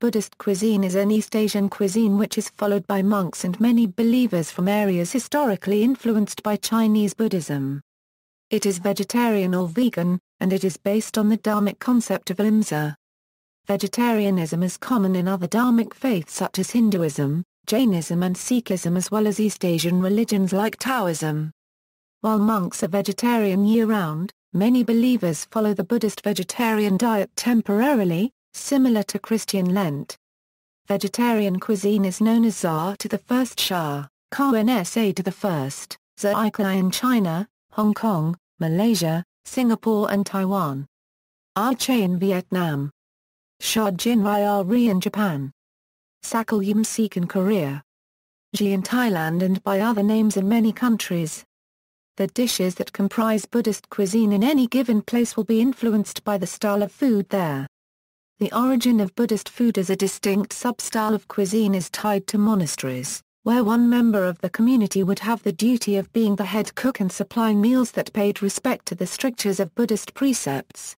Buddhist cuisine is an East Asian cuisine which is followed by monks and many believers from areas historically influenced by Chinese Buddhism. It is vegetarian or vegan, and it is based on the Dharmic concept of ahimsa. Vegetarianism is common in other Dharmic faiths such as Hinduism, Jainism and Sikhism, as well as East Asian religions like Taoism. While monks are vegetarian year-round, many believers follow the Buddhist vegetarian diet temporarily, similar to Christian Lent. Vegetarian cuisine is known as Za to the first Sha, Sa to the first, zhāicài in China, Hong Kong, Malaysia, Singapore and Taiwan. Chay in Vietnam. Shōjin ryōri in Japan. Sachal eumsik in Korea. Zhāicài in Thailand and by other names in many countries. The dishes that comprise Buddhist cuisine in any given place will be influenced by the style of food there. The origin of Buddhist food as a distinct sub-style of cuisine is tied to monasteries, where one member of the community would have the duty of being the head cook and supplying meals that paid respect to the strictures of Buddhist precepts.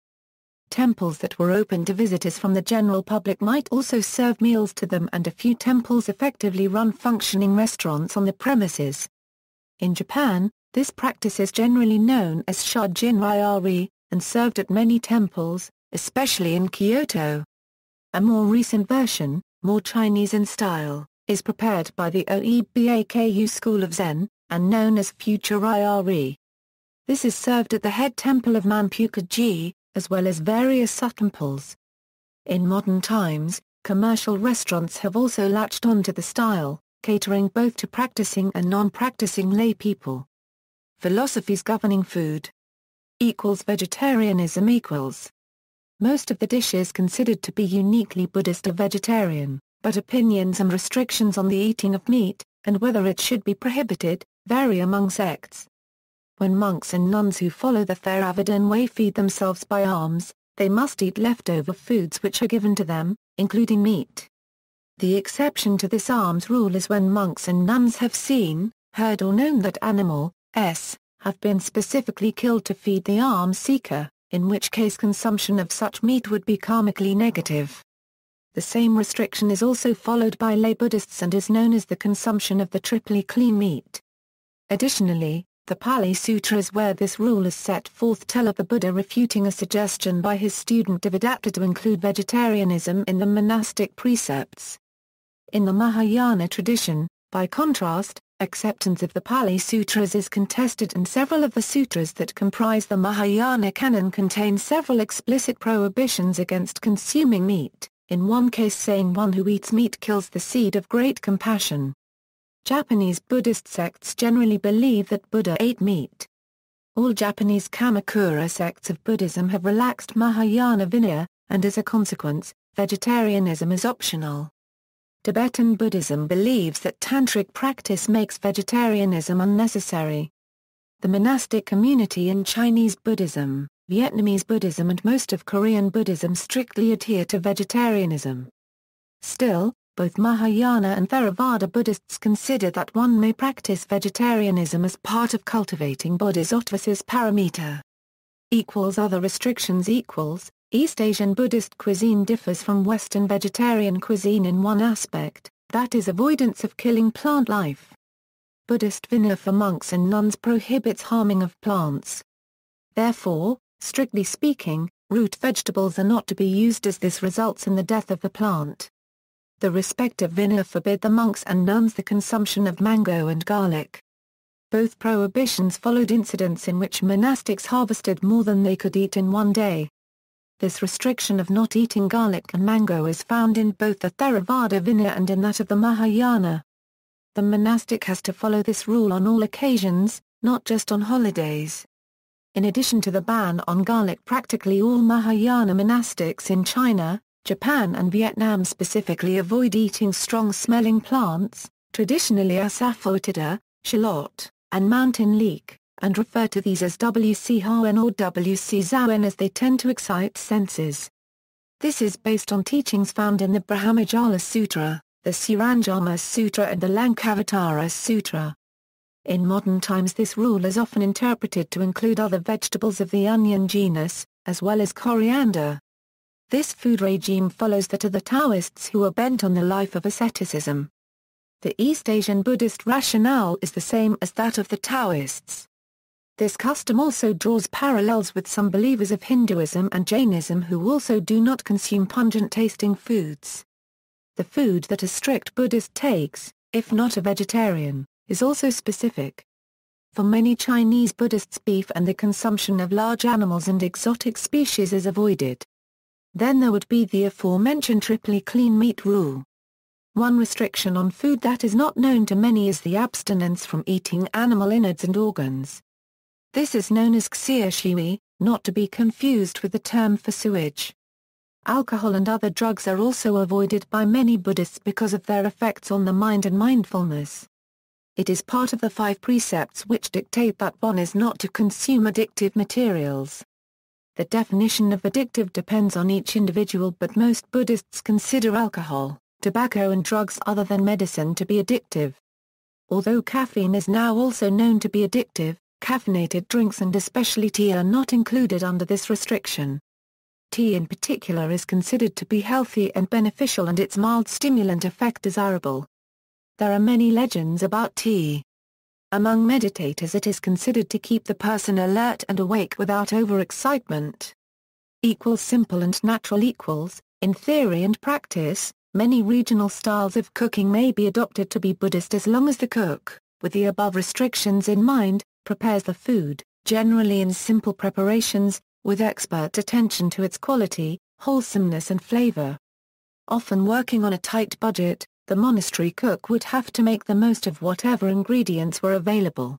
Temples that were open to visitors from the general public might also serve meals to them, and a few temples effectively run functioning restaurants on the premises. In Japan, this practice is generally known as shōjin ryōri, and served at many temples, especially in Kyoto. A more recent version, more Chinese in style, is prepared by the Oebaku school of Zen, and known as future ryōri. This is served at the head temple of Manpuka-ji, as well as various sub-temples. In modern times, commercial restaurants have also latched on to the style, catering both to practicing and non-practicing lay people. Philosophies governing food. Vegetarianism equals. Most of the dishes considered to be uniquely Buddhist are vegetarian, but opinions and restrictions on the eating of meat, and whether it should be prohibited, vary among sects. When monks and nuns who follow the Theravada way feed themselves by alms, they must eat leftover foods which are given to them, including meat. The exception to this alms rule is when monks and nuns have seen, heard or known that animals have been specifically killed to feed the alms seeker, in which case consumption of such meat would be karmically negative. The same restriction is also followed by lay Buddhists and is known as the consumption of the triply clean meat. Additionally, the Pali Sutras where this rule is set forth tell of the Buddha refuting a suggestion by his student Devadatta to include vegetarianism in the monastic precepts. In the Mahayana tradition, by contrast, acceptance of the Pali Sutras is contested, and several of the sutras that comprise the Mahayana canon contain several explicit prohibitions against consuming meat, in one case saying one who eats meat kills the seed of great compassion. Japanese Buddhist sects generally believe that Buddha ate meat. All Japanese Kamakura sects of Buddhism have relaxed Mahayana Vinaya, and as a consequence, vegetarianism is optional. Tibetan Buddhism believes that tantric practice makes vegetarianism unnecessary. The monastic community in Chinese Buddhism, Vietnamese Buddhism and most of Korean Buddhism strictly adhere to vegetarianism. Still, both Mahayana and Theravada Buddhists consider that one may practice vegetarianism as part of cultivating bodhisattva's paramita. Other restrictions East Asian Buddhist cuisine differs from Western vegetarian cuisine in one aspect, that is avoidance of killing plant life. Buddhist Vinaya for monks and nuns prohibits harming of plants. Therefore, strictly speaking, root vegetables are not to be used as this results in the death of the plant. The respective Vinaya forbid the monks and nuns the consumption of mango and garlic. Both prohibitions followed incidents in which monastics harvested more than they could eat in one day. This restriction of not eating garlic and mango is found in both the Theravada Vinaya and in that of the Mahayana. The monastic has to follow this rule on all occasions, not just on holidays. In addition to the ban on garlic, practically all Mahayana monastics in China, Japan and Vietnam specifically avoid eating strong-smelling plants, traditionally asafoetida, shallot, and mountain leek, and refer to these as WC Hawen or WC Zawen as they tend to excite senses. This is based on teachings found in the Brahmajala Sutra, the Suranjama Sutra and the Lankavatara Sutra. In modern times this rule is often interpreted to include other vegetables of the onion genus, as well as coriander. This food regime follows that of the Taoists who are bent on the life of asceticism. The East Asian Buddhist rationale is the same as that of the Taoists. This custom also draws parallels with some believers of Hinduism and Jainism who also do not consume pungent-tasting foods. The food that a strict Buddhist takes, if not a vegetarian, is also specific. For many Chinese Buddhists, beef and the consumption of large animals and exotic species is avoided. Then there would be the aforementioned triply clean meat rule. One restriction on food that is not known to many is the abstinence from eating animal innards and organs. This is known as xie, not to be confused with the term for sewage. Alcohol and other drugs are also avoided by many Buddhists because of their effects on the mind and mindfulness. It is part of the 5 precepts which dictate that one is not to consume addictive materials. The definition of addictive depends on each individual, but most Buddhists consider alcohol, tobacco and drugs other than medicine to be addictive. Although caffeine is now also known to be addictive, caffeinated drinks and especially tea are not included under this restriction. Tea in particular is considered to be healthy and beneficial and its mild stimulant effect desirable. There are many legends about tea. Among meditators it is considered to keep the person alert and awake without overexcitement. Simple and natural equals, in theory and practice, many regional styles of cooking may be adopted to be Buddhist as long as the cook, with the above restrictions in mind, prepares the food, generally in simple preparations, with expert attention to its quality, wholesomeness and flavor. Often working on a tight budget, the monastery cook would have to make the most of whatever ingredients were available.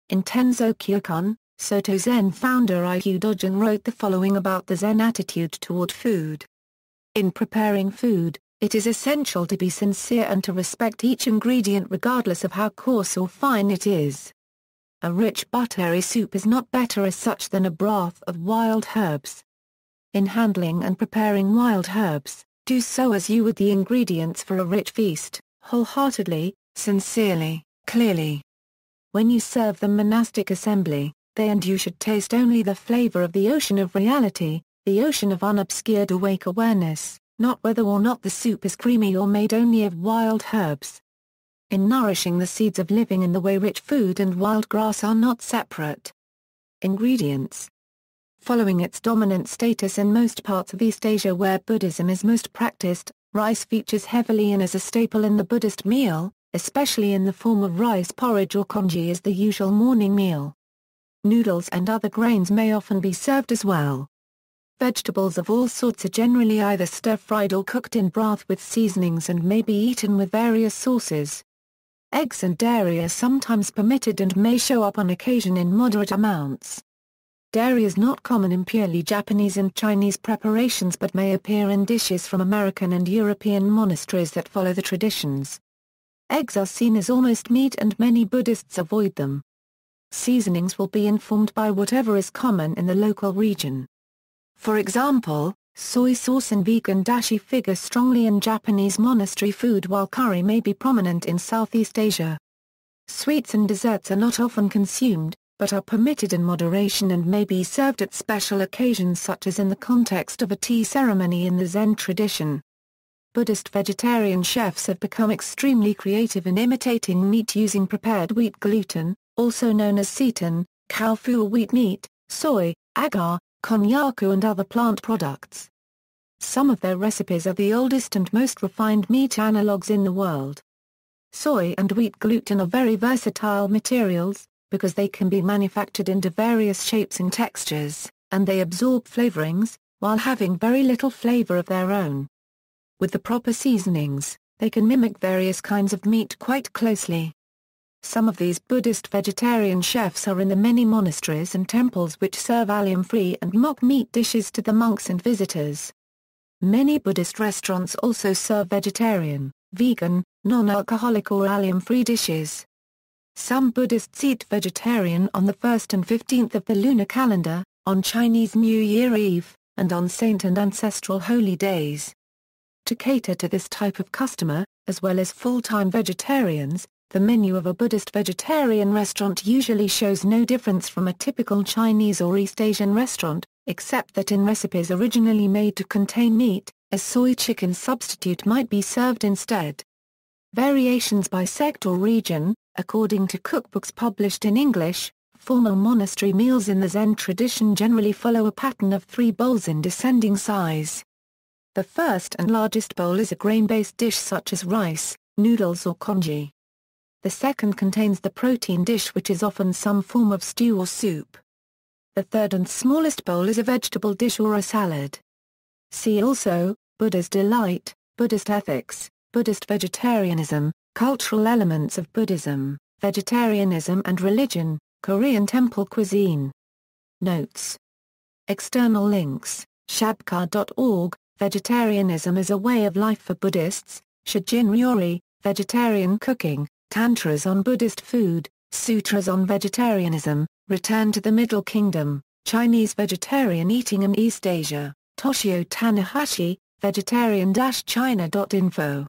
In Tenzo Kyokun, Soto Zen founder Ikyu Dojin wrote the following about the Zen attitude toward food. In preparing food, it is essential to be sincere and to respect each ingredient regardless of how coarse or fine it is. A rich buttery soup is not better as such than a broth of wild herbs. In handling and preparing wild herbs, do so as you would the ingredients for a rich feast, wholeheartedly, sincerely, clearly. When you serve the monastic assembly, they and you should taste only the flavor of the ocean of reality, the ocean of unobscured awake awareness, not whether or not the soup is creamy or made only of wild herbs. In nourishing the seeds of living in the way rich food and wild grass are not separate. Ingredients. Following its dominant status in most parts of East Asia where Buddhism is most practiced, rice features heavily and as a staple in the Buddhist meal, especially in the form of rice porridge or congee as the usual morning meal. Noodles and other grains may often be served as well. Vegetables of all sorts are generally either stir-fried or cooked in broth with seasonings and may be eaten with various sauces. Eggs and dairy are sometimes permitted and may show up on occasion in moderate amounts. Dairy is not common in purely Japanese and Chinese preparations but may appear in dishes from American and European monasteries that follow the traditions. Eggs are seen as almost meat and many Buddhists avoid them. Seasonings will be informed by whatever is common in the local region. For example, soy sauce and vegan dashi figure strongly in Japanese monastery food while curry may be prominent in Southeast Asia. Sweets and desserts are not often consumed, but are permitted in moderation and may be served at special occasions such as in the context of a tea ceremony in the Zen tradition. Buddhist vegetarian chefs have become extremely creative in imitating meat using prepared wheat gluten, also known as seitan, cow foo wheat meat, soy, agar, konnyaku and other plant products. Some of their recipes are the oldest and most refined meat analogues in the world. Soy and wheat gluten are very versatile materials, because they can be manufactured into various shapes and textures, and they absorb flavorings, while having very little flavor of their own. With the proper seasonings, they can mimic various kinds of meat quite closely. Some of these Buddhist vegetarian chefs are in the many monasteries and temples which serve allium-free and mock meat dishes to the monks and visitors. Many Buddhist restaurants also serve vegetarian, vegan, non-alcoholic or allium-free dishes. Some Buddhists eat vegetarian on the 1st and 15th of the lunar calendar, on Chinese New Year Eve, and on saint and ancestral holy days. To cater to this type of customer, as well as full-time vegetarians, the menu of a Buddhist vegetarian restaurant usually shows no difference from a typical Chinese or East Asian restaurant, except that in recipes originally made to contain meat, a soy chicken substitute might be served instead. Variations by sect or region, according to cookbooks published in English, formal monastery meals in the Zen tradition generally follow a pattern of 3 bowls in descending size. The first and largest bowl is a grain-based dish such as rice, noodles or congee. The second contains the protein dish, which is often some form of stew or soup. The third and smallest bowl is a vegetable dish or a salad. See also, Buddha's Delight, Buddhist Ethics, Buddhist Vegetarianism, Cultural Elements of Buddhism, Vegetarianism and Religion, Korean Temple Cuisine. Notes. External links, shabka.org, Vegetarianism is a Way of Life for Buddhists, shōjin ryōri, Vegetarian Cooking, Tantras on Buddhist Food, Sutras on Vegetarianism, Return to the Middle Kingdom, Chinese Vegetarian Eating in East Asia, Toshio Tanahashi, vegetarian-china.info.